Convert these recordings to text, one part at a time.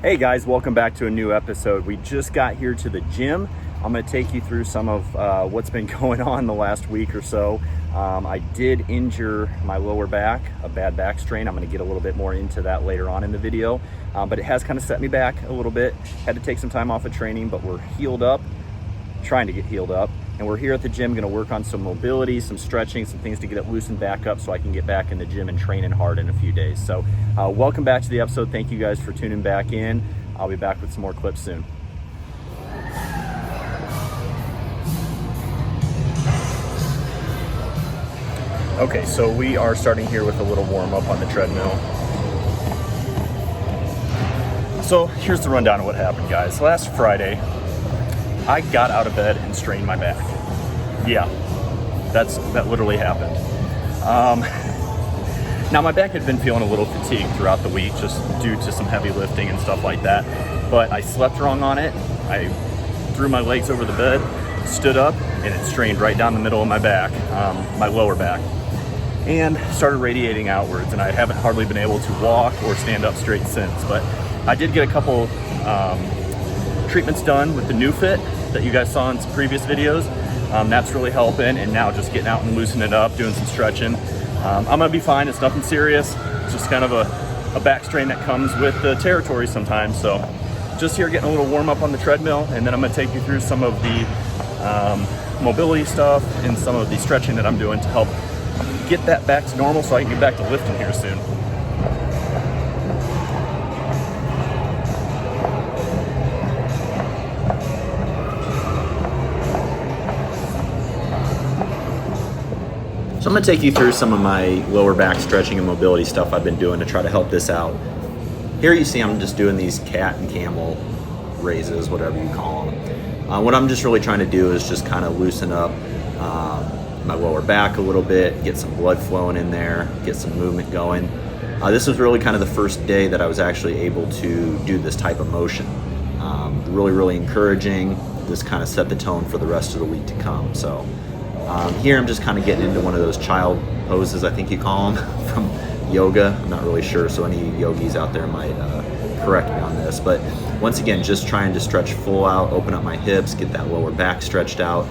Hey guys, welcome back to a new episode. We just got here to the gym. I'm going to take you through some of what's been going on the last week or so. I did injure my lower back, a bad back strain. I'm going to get a little bit more into that later on in the video, but it has kind of set me back a little bit. Had to take some time off of training, but we're healed up, trying to get healed up. And we're here at the gym going to work on some mobility, some stretching, some things to get it loosened back up so I can get back in the gym and training hard in a few days. So welcome back to the episode. Thank you guys for tuning back in. I'll be back with some more clips soon. Okay, so we are starting here with a little warm up on the treadmill. So here's the rundown of what happened, guys. Last Friday, I got out of bed and strained my back. Yeah, that literally happened. Now my back had been feeling a little fatigued throughout the week just due to some heavy lifting and stuff like that, but I slept wrong on it. I threw my legs over the bed, stood up, and it strained right down the middle of my back, my lower back, and started radiating outwards, and I haven't hardly been able to walk or stand up straight since. But I did get a couple treatments done with the new fit that you guys saw in some previous videos. That's really helping, and now just getting out and loosening it up, doing some stretching. I'm gonna be fine. It's nothing serious. It's just kind of a back strain that comes with the territory sometimes. So just here getting a little warm up on the treadmill, and then I'm gonna take you through some of the mobility stuff and some of the stretching that I'm doing to help get that back to normal so I can get back to lifting here soon. So I'm going to take you through some of my lower back stretching and mobility stuff I've been doing to try to help this out. Here you see I'm just doing these cat and camel raises, whatever you call them. What I'm just really trying to do is just kind of loosen up my lower back a little bit, get some blood flowing in there, get some movement going. This was really kind of the first day that I was actually able to do this type of motion. Really encouraging. This kind of set the tone for the rest of the week to come. So here I'm just kind of getting into one of those child poses, I think you call them, from yoga. I'm not really sure, so any yogis out there might correct me on this. But once again, just trying to stretch full out, open up my hips, get that lower back stretched out.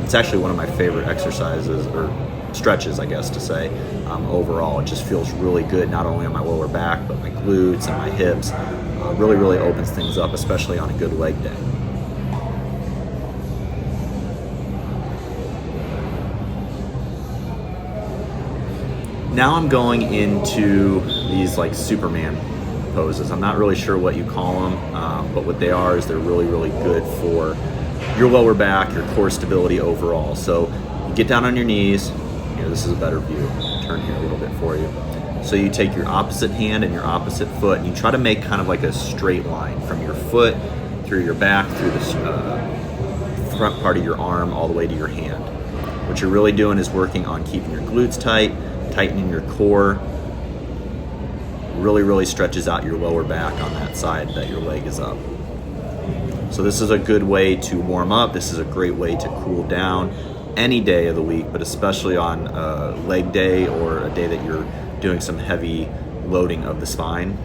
It's actually one of my favorite exercises, or stretches, I guess to say, overall. It just feels really good, not only on my lower back, but my glutes and my hips. Really opens things up, especially on a good leg day. Now I'm going into these like Superman poses. I'm not really sure what you call them, but what they are is they're really good for your lower back, your core stability overall. So you get down on your knees. Here, this is a better view. Turn here a little bit for you. So you take your opposite hand and your opposite foot, and you try to make kind of like a straight line from your foot through your back, through the front part of your arm, all the way to your hand. What you're really doing is working on keeping your glutes tight, tightening your core. Really stretches out your lower back on that side that your leg is up. So this is a good way to warm up. This is a great way to cool down any day of the week, but especially on a leg day or a day that you're doing some heavy loading of the spine.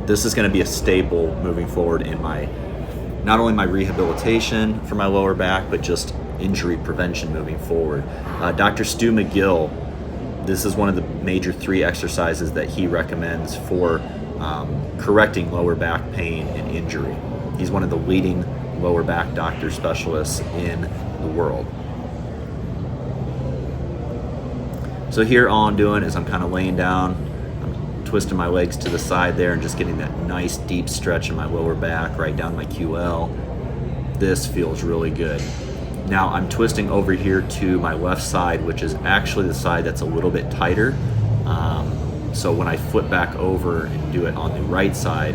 This is going to be a staple moving forward in my, not only my rehabilitation for my lower back, but just injury prevention moving forward. Dr. Stu McGill, this is one of the major 3 exercises that he recommends for correcting lower back pain and injury. He's one of the leading lower back doctor specialists in the world. So here all I'm doing is I'm kind of laying down, I'm twisting my legs to the side there and just getting that nice deep stretch in my lower back right down my QL. This feels really good. Now I'm twisting over here to my left side, which is actually the side that's a little bit tighter. So when I flip back over and do it on the right side,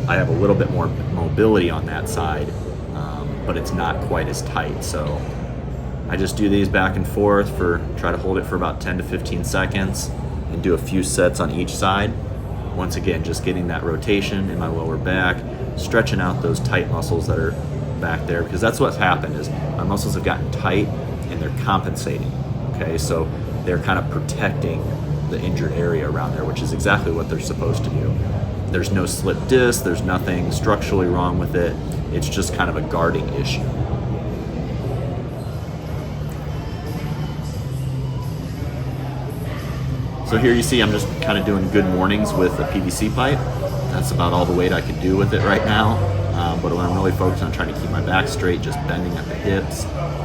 I have a little bit more mobility on that side, but it's not quite as tight. So I just do these back and forth try to hold it for about 10 to 15 seconds and do a few sets on each side. Once again, just getting that rotation in my lower back, stretching out those tight muscles that are back there, because that's what's happened is my muscles have gotten tight and they're compensating. Okay, so they're kind of protecting the injured area around there, which is exactly what they're supposed to do. There's no slip disc, there's nothing structurally wrong with it. It's just kind of a guarding issue. So here you see I'm just kind of doing good mornings with a PVC pipe. That's about all the weight I can do with it right now. But when I'm really focused on trying to keep my back straight, just bending at the hips,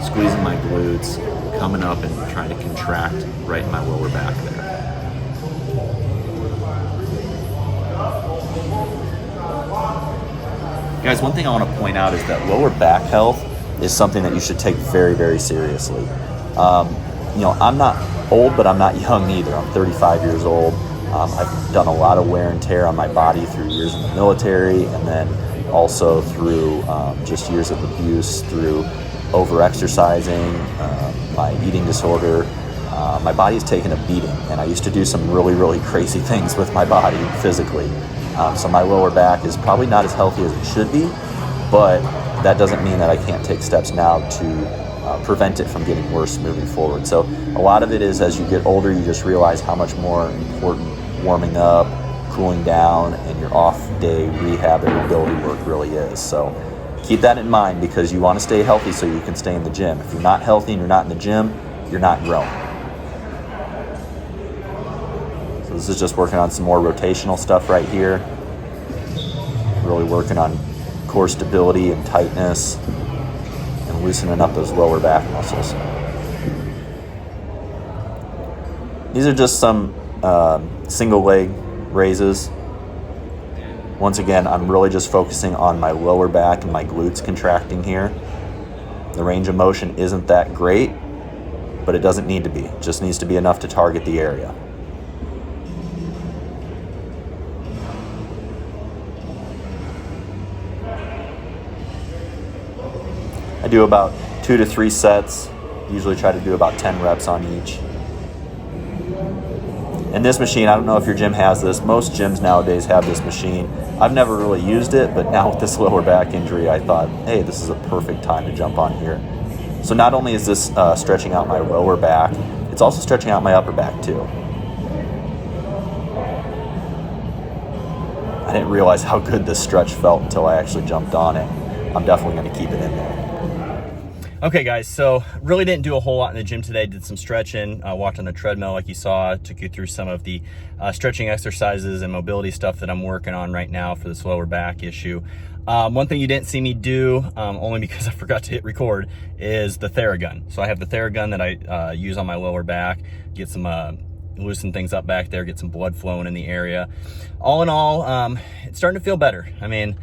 squeezing my glutes, coming up and trying to contract right in my lower back there. Guys, one thing I want to point out is that lower back health is something that you should take very, very seriously. You know, I'm not old, but I'm not young either. I'm 35 years old. I've done a lot of wear and tear on my body through years in the military, and then also through just years of abuse, through over-exercising, my eating disorder. My body's taken a beating, and I used to do some really, really crazy things with my body physically. So my lower back is probably not as healthy as it should be, but that doesn't mean that I can't take steps now to prevent it from getting worse moving forward. So a lot of it is, as you get older, you just realize how much more important warming up, cooling down, and your off-day rehab and mobility work really is. So keep that in mind, because you want to stay healthy so you can stay in the gym. If you're not healthy and you're not in the gym, you're not growing. So this is just working on some more rotational stuff right here. Really working on core stability and tightness and loosening up those lower back muscles. These are just some single leg raises. Once again, I'm really just focusing on my lower back and my glutes contracting here. The range of motion isn't that great, but it doesn't need to be. It just needs to be enough to target the area. I do about 2 to 3 sets, usually try to do about 10 reps on each. And this machine, I don't know if your gym has this, most gyms nowadays have this machine. I've never really used it, but now with this lower back injury, I thought, hey, this is a perfect time to jump on here. So not only is this stretching out my lower back, it's also stretching out my upper back too. I didn't realize how good this stretch felt until I actually jumped on it. I'm definitely going to keep it in there. Okay guys, so really didn't do a whole lot in the gym today. Did some stretching, walked on the treadmill like you saw, took you through some of the stretching exercises and mobility stuff that I'm working on right now for this lower back issue. One thing you didn't see me do, only because I forgot to hit record, is the Ther Gun. So I have the Ther Gun that I use on my lower back, get some loosen things up back there, get some blood flowing in the area. All in all, it's starting to feel better. I mean,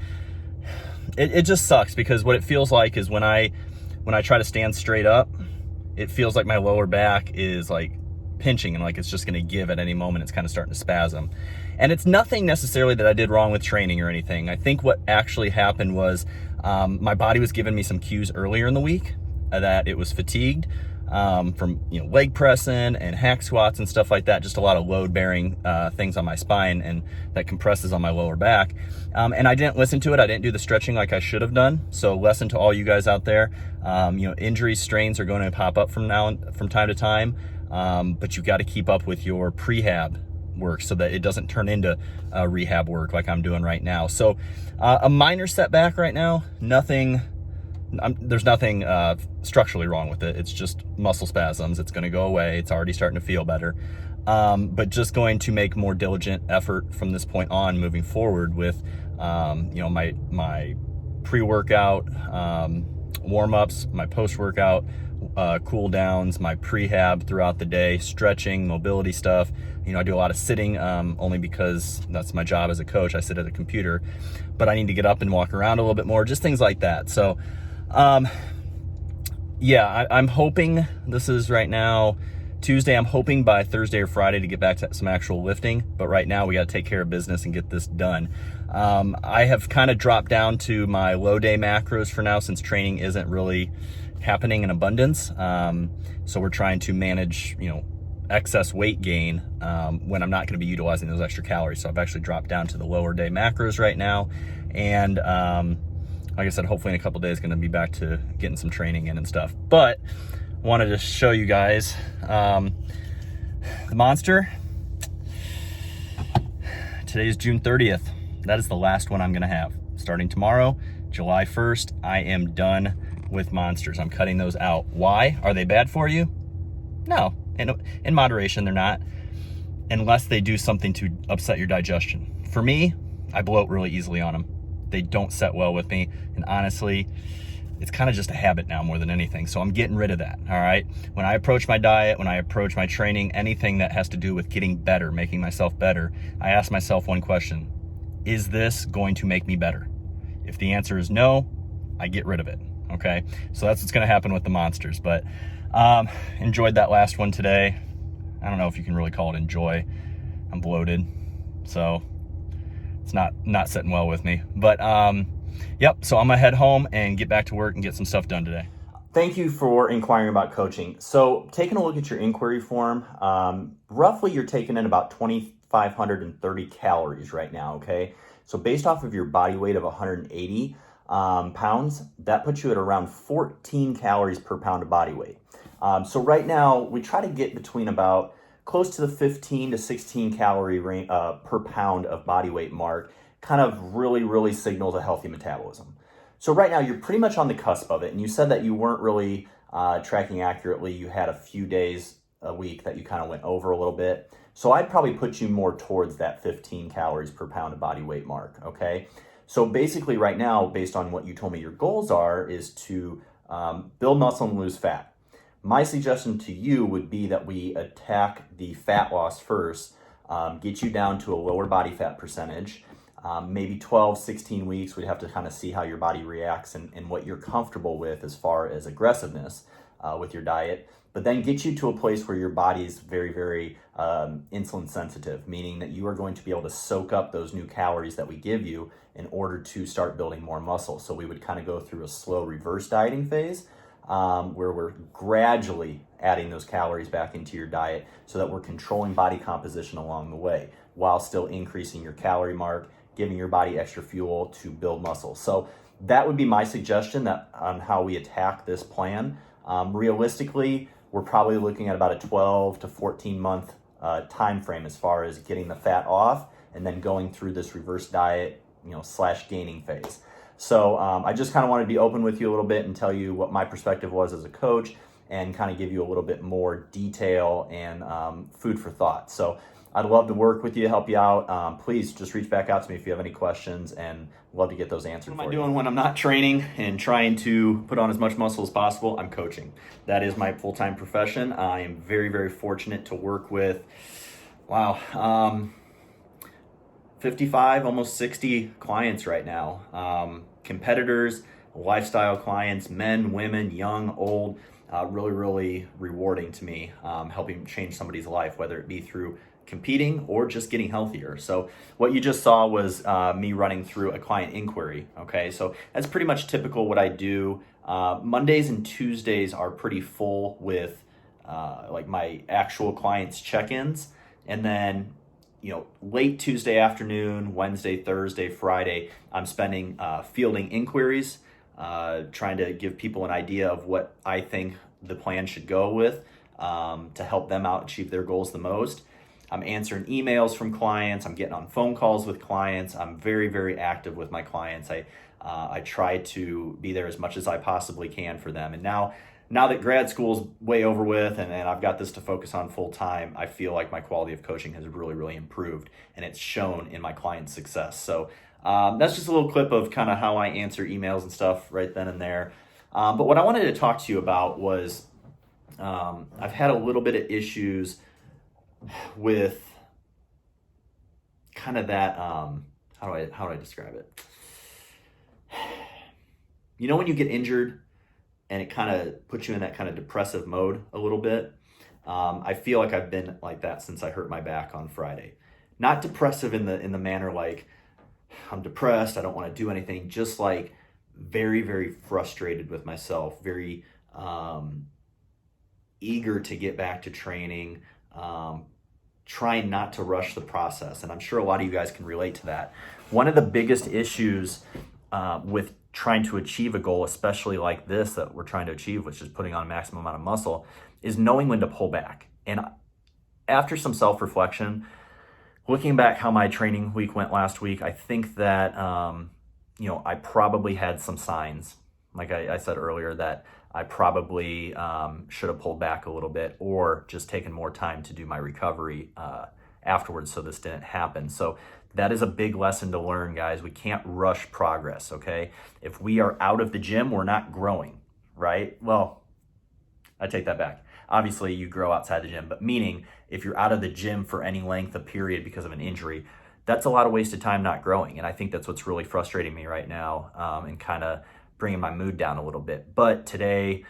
it just sucks, because what it feels like is when I try to stand straight up, it feels like my lower back is like pinching and like it's just gonna give at any moment. It's kind of starting to spasm. And it's nothing necessarily that I did wrong with training or anything. I think what actually happened was my body was giving me some cues earlier in the week that it was fatigued from leg pressing and hack squats and stuff like that, just a lot of load bearing things on my spine, and that compresses on my lower back. And I didn't listen to it. I didn't do the stretching like I should have done. So lesson to all you guys out there, injuries, strains are going to pop up from time to time, but you got to keep up with your prehab work so that it doesn't turn into rehab work like I'm doing right now. So a minor setback right now, there's nothing structurally wrong with it. It's just muscle spasms. It's going to go away. It's already starting to feel better. But just going to make more diligent effort from this point on moving forward with, my pre-workout warm-ups, my post-workout cool downs, my prehab throughout the day, stretching, mobility stuff. I do a lot of sitting, only because that's my job as a coach. I sit at a computer, but I need to get up and walk around a little bit more, just things like that. So, I'm hoping, this is right now Tuesday, I'm hoping by Thursday or Friday to get back to some actual lifting, but right now we got to take care of business and get this done. I have kind of dropped down to my low day macros for now, since training isn't really happening in abundance. So we're trying to manage, excess weight gain when I'm not going to be utilizing those extra calories. So I've actually dropped down to the lower day macros right now. And like I said, hopefully in a couple days going to be back to getting some training in and stuff. But wanted to show you guys the monster. today's June 30th. That is the last one I'm gonna have. Starting tomorrow, July 1st, I am done with monsters. I'm cutting those out. Why? Are they bad for you? No, in moderation, they're not, unless they do something to upset your digestion. For me, I bloat really easily on them. They don't set well with me, and honestly, it's kind of just a habit now more than anything. So I'm getting rid of that, all right? When I approach my diet, when I approach my training, anything that has to do with getting better, making myself better, I ask myself one question: is this going to make me better? If the answer is no, I get rid of it, okay? So that's what's gonna happen with the monsters. But enjoyed that last one today. I don't know if you can really call it enjoy. I'm bloated, so it's not sitting well with me. But yep, so I'm gonna head home and get back to work and get some stuff done today. Thank you for inquiring about coaching. So taking a look at your inquiry form, roughly you're taking in about 2,530 calories right now, okay? So based off of your body weight of 180 pounds, that puts you at around 14 calories per pound of body weight. So right now, we try to get between about close to the 15 to 16 calorie range, per pound of body weight mark, kind of really signals a healthy metabolism. So right now, you're pretty much on the cusp of it. And you said that you weren't really tracking accurately. You had a few days a week that you kind of went over a little bit. So I'd probably put you more towards that 15 calories per pound of body weight mark, okay? So basically right now, based on what you told me your goals are, is to build muscle and lose fat. My suggestion to you would be that we attack the fat loss first, get you down to a lower body fat percentage, maybe 12, 16 weeks. We'd have to kind of see how your body reacts and what you're comfortable with as far as aggressiveness with your diet, but then get you to a place where your body is very insulin sensitive, meaning that you are going to be able to soak up those new calories that we give you in order to start building more muscle. So we would kind of go through a slow reverse dieting phase, where we're gradually adding those calories back into your diet so that we're controlling body composition along the way while still increasing your calorie mark, giving your body extra fuel to build muscle. So that would be my suggestion on how we attack this plan. Realistically, we're probably looking at about a 12 to 14 month time frame as far as getting the fat off and then going through this reverse diet, / gaining phase. So I just kind of wanted to be open with you a little bit and tell you what my perspective was as a coach and kind of give you a little bit more detail and food for thought. So I'd love to work with you, help you out. Please just reach back out to me if you have any questions, and love to get those answered. What am I doing when I'm not training and trying to put on as much muscle as possible? I'm coaching. That is my full-time profession. I am very fortunate to work with, 55, almost 60 clients right now. Competitors, lifestyle clients, men, women, young, old, really rewarding to me, helping change somebody's life, whether it be through competing or just getting healthier. So what you just saw was me running through a client inquiry, okay? So that's pretty much typical what I do. Mondays and Tuesdays are pretty full with like my actual clients' check-ins, and then late Tuesday afternoon, Wednesday, Thursday, Friday, I'm spending fielding inquiries, trying to give people an idea of what I think the plan should go with to help them out achieve their goals the most. I'm answering emails from clients. I'm getting on phone calls with clients. I'm very active with my clients. I try to be there as much as I possibly can for them. And now that grad school's way over with and I've got this to focus on full time, I feel like my quality of coaching has really improved, and it's shown in my clients' success. So that's just a little clip of kind of how I answer emails and stuff right then and there. But what I wanted to talk to you about was I've had a little bit of issues with kind of that, how do I describe it? When you get injured and it kind of puts you in that kind of depressive mode a little bit. I feel like I've been like that since I hurt my back on Friday. Not depressive in the manner like I'm depressed, I don't want to do anything, just like very frustrated with myself, very eager to get back to training, trying not to rush the process. And I'm sure a lot of you guys can relate to that. One of the biggest issues with trying to achieve a goal, especially like this that we're trying to achieve, which is putting on a maximum amount of muscle, is knowing when to pull back. And after some self-reflection, looking back how my training week went last week, I think that, I probably had some signs, like I said earlier, that I probably should have pulled back a little bit or just taken more time to do my recovery afterwards so this didn't happen. So that is a big lesson to learn, guys. We can't rush progress, okay? If we are out of the gym, we're not growing, right? Well, I take that back. Obviously, you grow outside the gym, but meaning if you're out of the gym for any length of period because of an injury, that's a lot of wasted time not growing. And I think that's what's really frustrating me right now and kind of bringing my mood down a little bit. But today,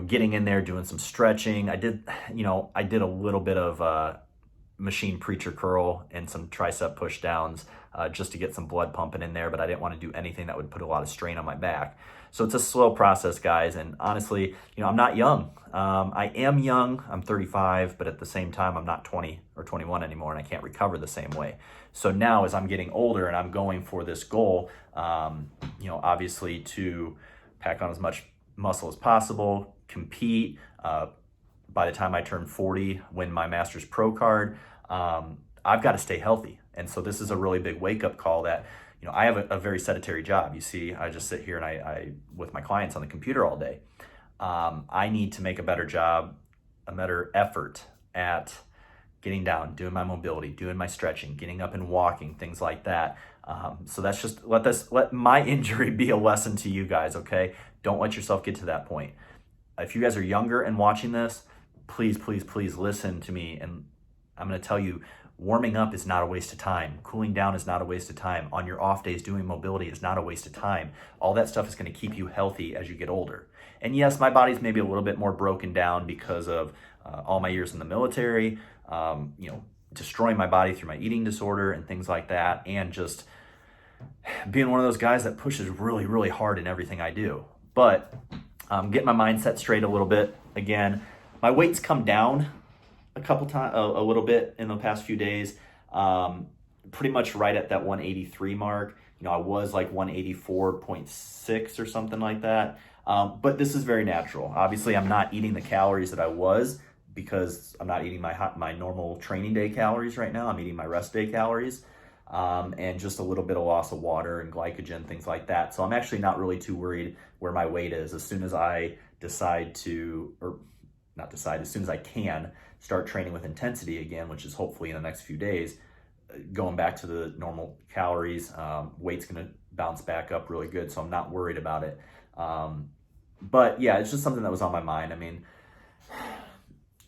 getting in there, doing some stretching, I did a little bit of machine preacher curl and some tricep push downs just to get some blood pumping in there, but I didn't want to do anything that would put a lot of strain on my back. So it's a slow process, guys. And honestly, I'm not young. I am young. I'm 35, but at the same time, I'm not 20 or 21 anymore, and I can't recover the same way. So now as I'm getting older and I'm going for this goal, obviously to pack on as much muscle as possible, compete, by the time I turn 40, win my Masters Pro card, I've got to stay healthy. And so this is a really big wake-up call that, I have a very sedentary job. You see, I just sit here and I with my clients on the computer all day. I need to make a better job, a better effort at getting down, doing my mobility, doing my stretching, getting up and walking, things like that. So that's just, let my injury be a lesson to you guys, okay? Don't let yourself get to that point. If you guys are younger and watching this, please, please, please listen to me. And I'm going to tell you, warming up is not a waste of time. Cooling down is not a waste of time. On your off days, doing mobility is not a waste of time. All that stuff is going to keep you healthy as you get older. And yes, my body's maybe a little bit more broken down because of all my years in the military, destroying my body through my eating disorder and things like that, and just being one of those guys that pushes really, really hard in everything I do. But getting my mindset straight a little bit. Again, my weight's come down a little bit in the past few days, pretty much right at that 183 mark. I was like 184.6 or something like that. But this is very natural. Obviously, I'm not eating the calories that I was because I'm not eating my normal training day calories right now. I'm eating my rest day calories, and just a little bit of loss of water and glycogen, things like that. So I'm actually not really too worried where my weight is. As soon as I as soon as I can start training with intensity again, which is hopefully in the next few days, going back to the normal calories, weight's going to bounce back up really good. So I'm not worried about it. But yeah, it's just something that was on my mind. I mean,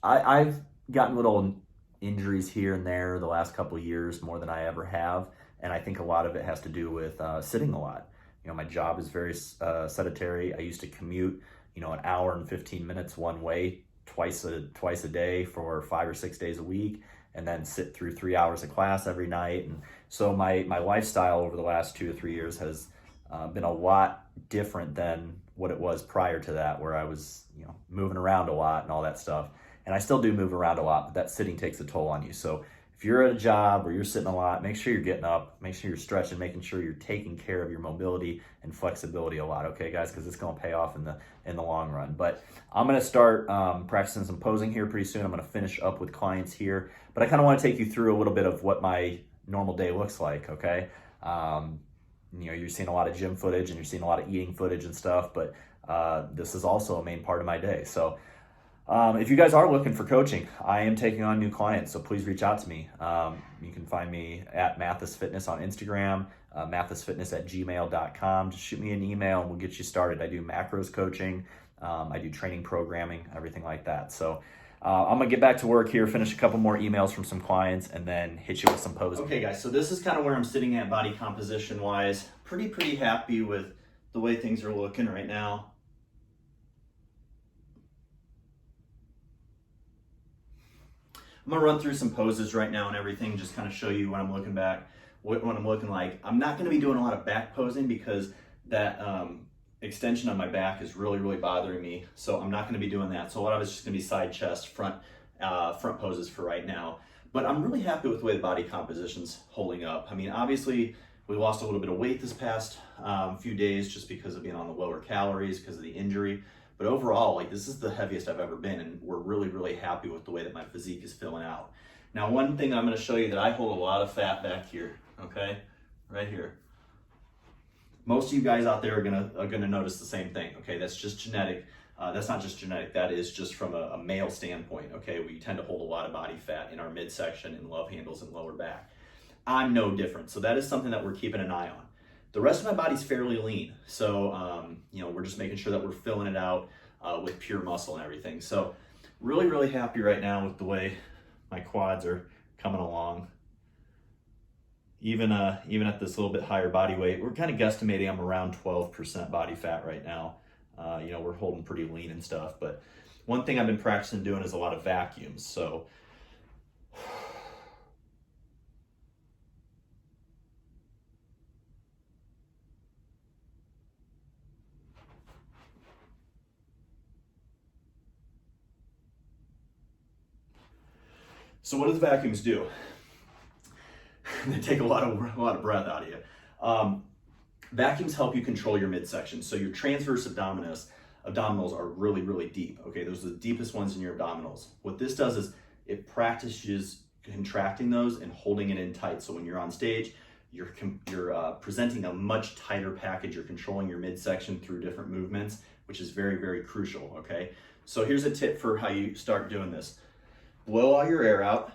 I've gotten little injuries here and there the last couple of years, more than I ever have. And I think a lot of it has to do with sitting a lot. My job is very sedentary. I used to commute, an hour and 15 minutes one way, twice a day for 5 or 6 days a week, and then sit through 3 hours of class every night. And so my lifestyle over the last 2 or 3 years has been a lot different than what it was prior to that, where I was, moving around a lot and all that stuff. And I still do move around a lot, but that sitting takes a toll on you. So if you're at a job where you're sitting a lot, make sure you're getting up, make sure you're stretching, making sure you're taking care of your mobility and flexibility a lot, okay, guys? Because it's going to pay off in the long run. But I'm going to start practicing some posing here pretty soon. I'm going to finish up with clients here. But I kind of want to take you through a little bit of what my normal day looks like, okay? You're seeing a lot of gym footage and you're seeing a lot of eating footage and stuff, but this is also a main part of my day. So if you guys are looking for coaching, I am taking on new clients, so please reach out to me. You can find me at mathasfitnes on Instagram, mathasfitnes@gmail.com. Just shoot me an email and we'll get you started. I do macros coaching, I do training programming, everything like that. So I'm gonna get back to work here, finish a couple more emails from some clients, and then hit you with some poses. Okay, guys, so this is kind of where I'm sitting at body composition wise. Pretty happy with the way things are looking right now. I'm gonna run through some poses right now and everything, just kind of show you when I'm looking back, what I'm looking like. I'm not gonna be doing a lot of back posing because that extension on my back is really bothering me. So I'm not gonna be doing that. So a lot of it's just gonna be side chest, front poses for right now. But I'm really happy with the way the body composition's holding up. I mean, obviously we lost a little bit of weight this past few days just because of being on the lower calories, because of the injury. But overall, like, this is the heaviest I've ever been, and we're really happy with the way that my physique is filling out. Now, one thing I'm going to show you that I hold a lot of fat back here, okay? Right here. Most of you guys out there are gonna notice the same thing, okay? That's just genetic. That's not just genetic, that is just from a male standpoint, okay? We tend to hold a lot of body fat in our midsection and love handles and lower back. I'm no different, so that is something that we're keeping an eye on. The rest of my body's fairly lean, so you know, we're just making sure that we're filling it out with pure muscle and everything. So really, really happy right now with the way my quads are coming along. Even at this little bit higher body weight, we're kind of guesstimating I'm around 12% body fat right now. You know, we're holding pretty lean and stuff, but one thing I've been practicing doing is a lot of vacuums. So what do the vacuums do? They take a lot of breath out of you. Vacuums help you control your midsection. So your transverse abdominals are really, really deep. Okay, those are the deepest ones in your abdominals. What this does is it practices contracting those and holding it in tight. So when you're on stage, you're presenting a much tighter package. You're controlling your midsection through different movements, which is very, very crucial. Okay, so here's a tip for how you start doing this. Blow all your air out.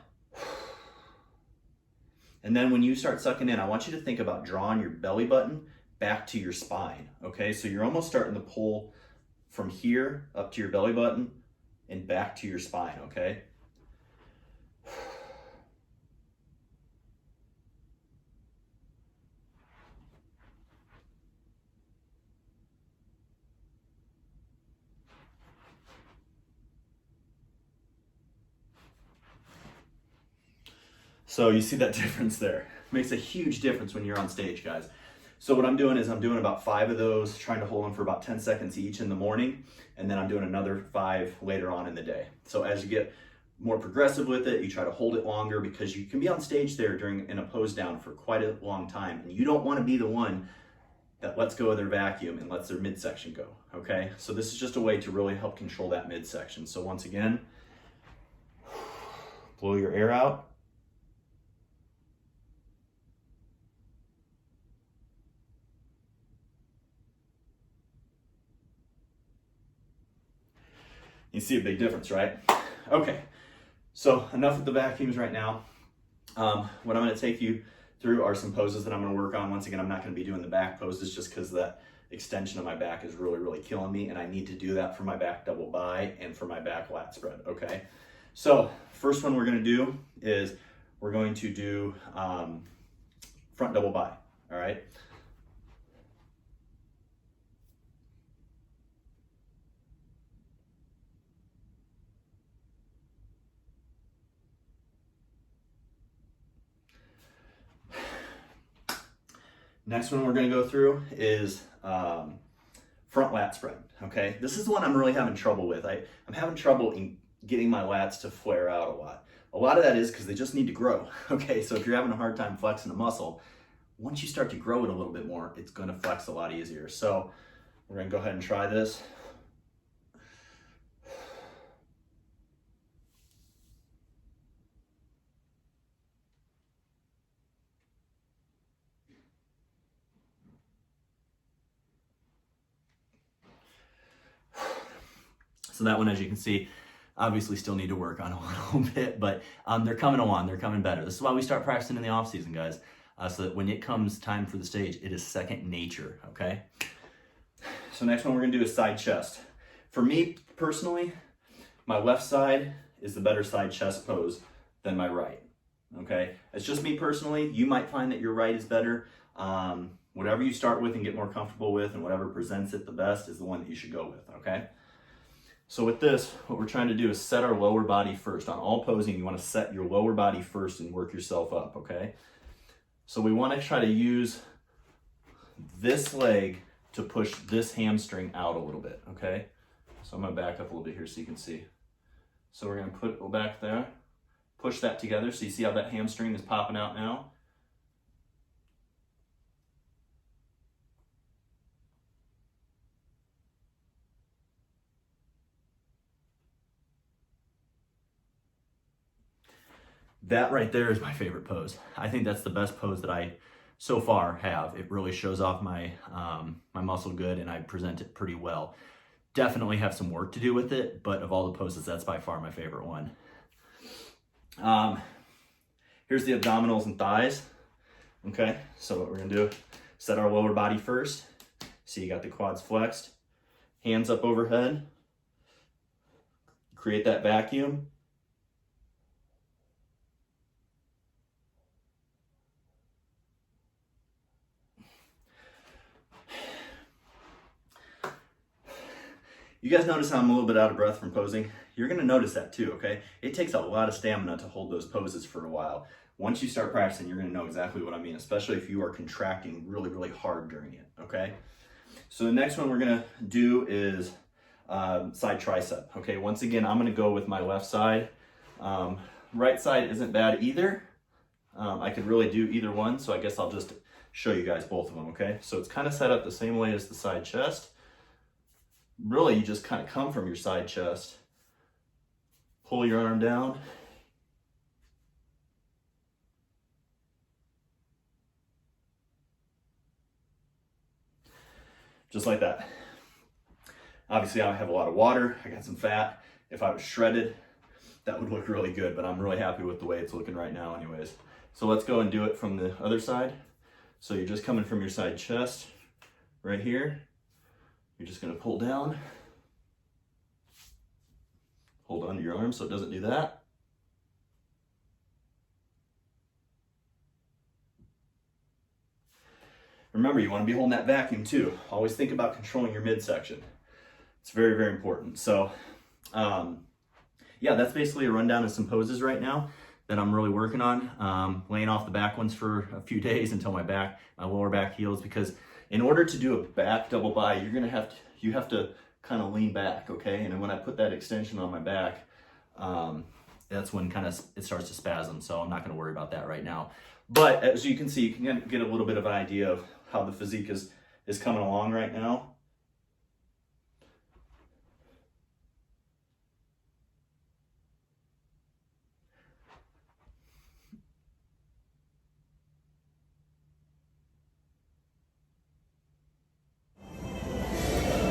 And then when you start sucking in, I want you to think about drawing your belly button back to your spine, okay? So you're almost starting to pull from here up to your belly button and back to your spine, okay? So you see that difference there. Makes a huge difference when you're on stage, guys. So what I'm doing is I'm doing about 5 of those, trying to hold them for about 10 seconds each in the morning, and then I'm doing another 5 later on in the day. So as you get more progressive with it, you try to hold it longer, because you can be on stage there in a pose down for quite a long time, and you don't want to be the one that lets go of their vacuum and lets their midsection go, okay? So this is just a way to really help control that midsection. So once again, blow your air out. You see a big difference, right? Okay, so enough with the vacuums right now. What I'm gonna take you through are some poses that I'm gonna work on. Once again, I'm not gonna be doing the back poses just because that extension of my back is really, really killing me, and I need to do that for my back double bi and for my back lat spread, okay? So first one we're gonna do is we're going to do front double bi, all right? Next one we're gonna go through is front lat spread, okay? This is the one I'm really having trouble with. I'm having trouble in getting my lats to flare out a lot. A lot of that is because they just need to grow, okay? So if you're having a hard time flexing a muscle, once you start to grow it a little bit more, it's gonna flex a lot easier. So we're gonna go ahead and try this. So that one, as you can see, obviously still need to work on a little bit, but they're coming along, they're coming better. This is why we start practicing in the off season, guys, so that when it comes time for the stage, it is second nature, okay? So next one we're gonna do is side chest. For me personally, my left side is the better side chest pose than my right, okay? It's just me personally. You might find that your right is better. Whatever you start with and get more comfortable with, and whatever presents it the best is the one that you should go with, okay? So with this, what we're trying to do is set our lower body first. On all posing, you want to set your lower body first and work yourself up, okay? So we want to try to use this leg to push this hamstring out a little bit, okay? So I'm going to back up a little bit here so you can see. So we're going to put it back there, push that together. So you see how that hamstring is popping out now? That right there is my favorite pose. I think that's the best pose that I so far have. It really shows off my my muscle good, and I present it pretty well. Definitely have some work to do with it, but of all the poses, that's by far my favorite one. Here's the abdominals and thighs. Okay, so what we're gonna do, set our lower body first. See, you got the quads flexed, hands up overhead, create that vacuum. You guys notice how I'm a little bit out of breath from posing? You're gonna notice that too, okay? It takes a lot of stamina to hold those poses for a while. Once you start practicing, you're gonna know exactly what I mean, especially if you are contracting really, really hard during it, okay? So the next one we're gonna do is side tricep, okay? Once again, I'm gonna go with my left side. Right side isn't bad either. I could really do either one, so I guess I'll just show you guys both of them, okay? So it's kind of set up the same way as the side chest. Really, you just kind of come from your side chest, pull your arm down, just like that. Obviously, I have a lot of water, I got some fat. If I was shredded, that would look really good, but I'm really happy with the way it's looking right now anyways. So let's go and do it from the other side. So you're just coming from your side chest right here. You're just gonna pull down, hold onto your arm so it doesn't do that. Remember, you wanna be holding that vacuum too. Always think about controlling your midsection. It's very, very important. So, yeah, that's basically a rundown of some poses right now that I'm really working on. Laying off the back ones for a few days until my lower back heals, because in order to do a back double bi, you have to kind of lean back, okay? And then when I put that extension on my back, that's when kind of it starts to spasm. So I'm not going to worry about that right now. But as you can see, you can get a little bit of an idea of how the physique is coming along right now.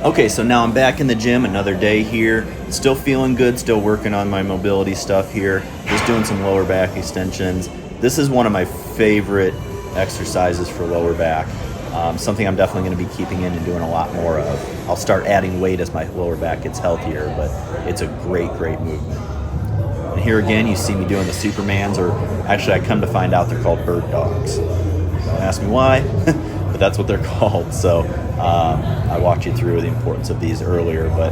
Okay, so now I'm back in the gym, another day here. Still feeling good, still working on my mobility stuff here. Just doing some lower back extensions. This is one of my favorite exercises for lower back. Something I'm definitely gonna be keeping in and doing a lot more of. I'll start adding weight as my lower back gets healthier, but it's a great, great movement. And here again, you see me doing the Supermans, or actually I come to find out they're called bird dogs. Don't ask me why, but that's what they're called. So I walked you through the importance of these earlier, but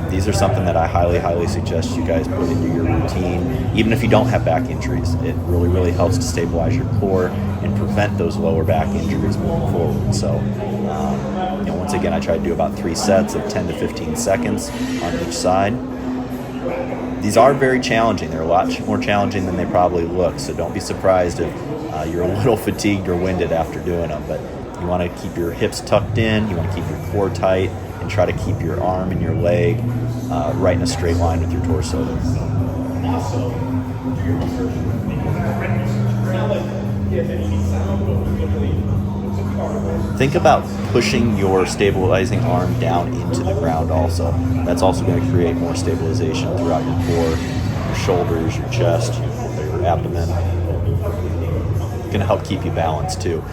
these are something that I highly, highly suggest you guys put into your routine, even if you don't have back injuries. It really, really helps to stabilize your core and prevent those lower back injuries moving forward. So, once again, I try to do about 3 sets of 10 to 15 seconds on each side. These are very challenging. They're a lot more challenging than they probably look, so don't be surprised if you're a little fatigued or winded after doing them. But you want to keep your hips tucked in, you want to keep your core tight, and try to keep your arm and your leg right in a straight line with your torso. Think about pushing your stabilizing arm down into the ground also. That's also going to create more stabilization throughout your core, your shoulders, your chest, your abdomen. It's going to help keep you balanced too.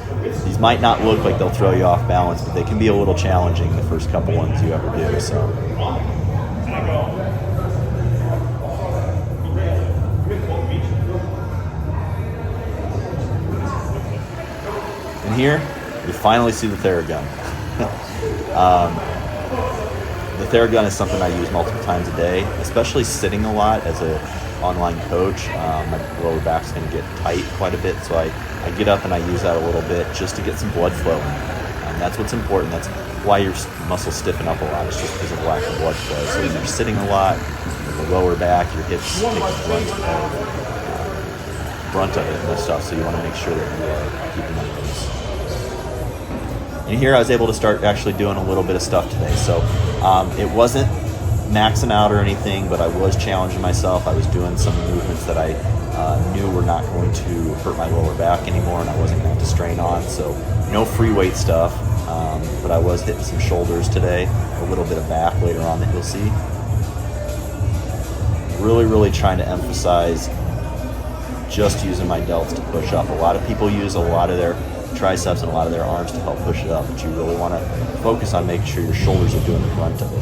These might not look like they'll throw you off balance, but they can be a little challenging the first couple ones you ever do. So. And here, you finally see the Ther Gun. The Ther Gun is something I use multiple times a day, especially sitting a lot as an online coach. My lower back's going to get tight quite a bit, so I get up and I use that a little bit just to get some blood flowing. That's what's important. That's why your muscles stiffen up a lot. It's just because of lack of blood flow. So when you're sitting a lot, the lower back, your hips take the brunt of it and stuff, so you want to make sure that you are keeping them loose. And here I was able to start actually doing a little bit of stuff today. So it wasn't maxing out or anything, but I was challenging myself. I was doing some movements that I knew were not going to hurt my lower back anymore, and I wasn't going to have to strain on. So no free weight stuff, but I was hitting some shoulders today, a little bit of back later on that you'll see. Really trying to emphasize just using my delts to push up. A lot of people use a lot of their triceps and a lot of their arms to help push it up, but you really want to focus on making sure your shoulders are doing the brunt of it.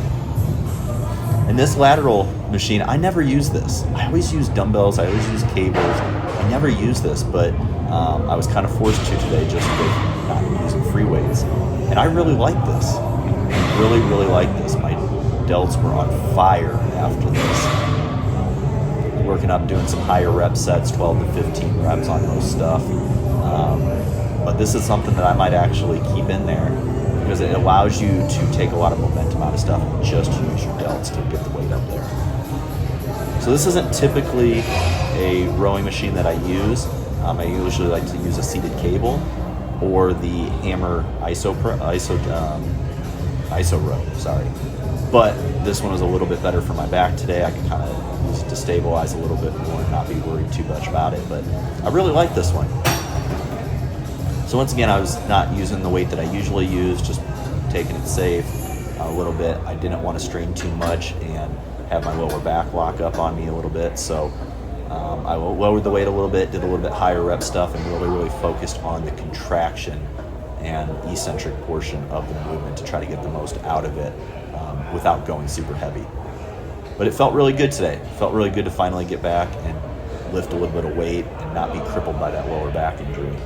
And this lateral machine, I never use this. I always use dumbbells, I always use cables. I never use this, but I was kind of forced to today just with not using free weights. And I really like this. I really like this. My delts were on fire after this. Working up, doing some higher rep sets, 12 to 15 reps on most stuff. But this is something that I might actually keep in there because it allows you to take a lot of momentum out of stuff and just use your delts to get the weight up there. So this isn't typically a rowing machine that I use. I usually like to use a seated cable or the Hammer ISO row, sorry. But this one was a little bit better for my back today. I can kind of use it to stabilize a little bit more and not be worried too much about it. But I really like this one. So once again, I was not using the weight that I usually use, just taking it safe a little bit. I didn't want to strain too much and have my lower back lock up on me a little bit. So I lowered the weight a little bit, did a little bit higher rep stuff, and really focused on the contraction and eccentric portion of the movement to try to get the most out of it without going super heavy. But it felt really good today. It felt really good to finally get back and lift a little bit of weight and not be crippled by that lower back injury.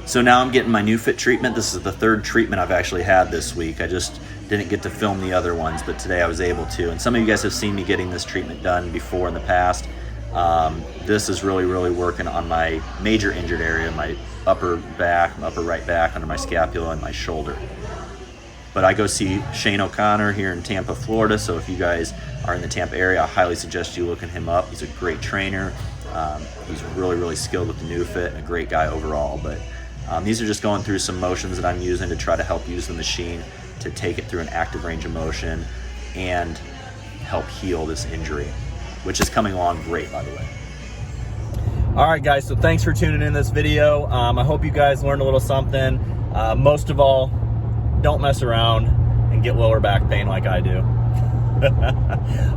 So now I'm getting my new fit treatment. This is the third treatment I've actually had this week. I just didn't get to film the other ones, but today I was able to. And some of you guys have seen me getting this treatment done before in the past. This is really working on my major injured area, my upper back, my upper right back, under my scapula and my shoulder. But I go see Shane O'Connor here in Tampa, Florida. So if you guys are in the Tampa area, I highly suggest you looking him up. He's a great trainer. He's really skilled with the new fit and a great guy overall. But these are just going through some motions that I'm using to try to help use the machine to take it through an active range of motion and help heal this injury, which is coming along great, by the way. All right, guys, so thanks for tuning in this video. I hope you guys learned a little something. Most of all, don't mess around and get lower back pain like I do.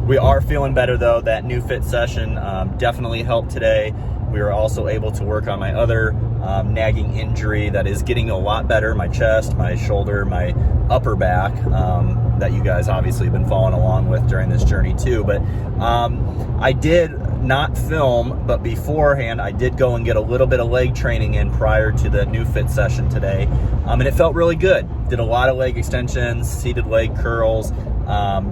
We are feeling better, though. That new fit session definitely helped today. We were also able to work on my other nagging injury that is getting a lot better, my chest, my shoulder, my upper back, that you guys obviously have been following along with during this journey too. But I did not film, but beforehand I did go and get a little bit of leg training in prior to the new fit session today, and it felt really good. Did a lot of leg extensions, seated leg curls,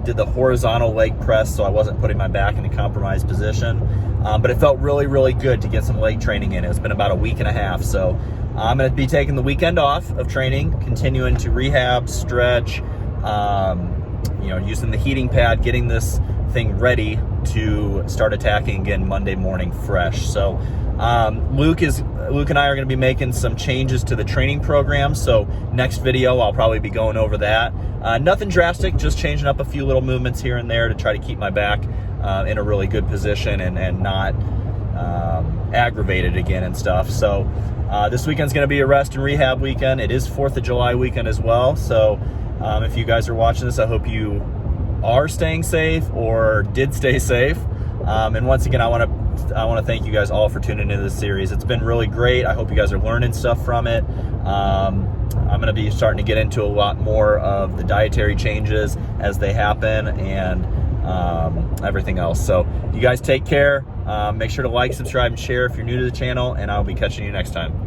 did the horizontal leg press so I wasn't putting my back in a compromised position. But it felt really good to get some leg training in. It's been about a week and a half. So I'm going to be taking the weekend off of training, continuing to rehab, stretch, using the heating pad, getting this thing ready to start attacking again Monday morning fresh. So Luke and I are going to be making some changes to the training program. So next video, I'll probably be going over that. Nothing drastic, just changing up a few little movements here and there to try to keep my back in a really good position and not aggravated again and stuff. So this weekend's going to be a rest and rehab weekend. It is 4th of July weekend as well. So if you guys are watching this, I hope you are staying safe or did stay safe. And once again, I want to thank you guys all for tuning into this series. It's been really great. I hope you guys are learning stuff from it. I'm going to be starting to get into a lot more of the dietary changes as they happen and everything else. So you guys take care. Make sure to like, subscribe, and share if you're new to the channel, and I'll be catching you next time.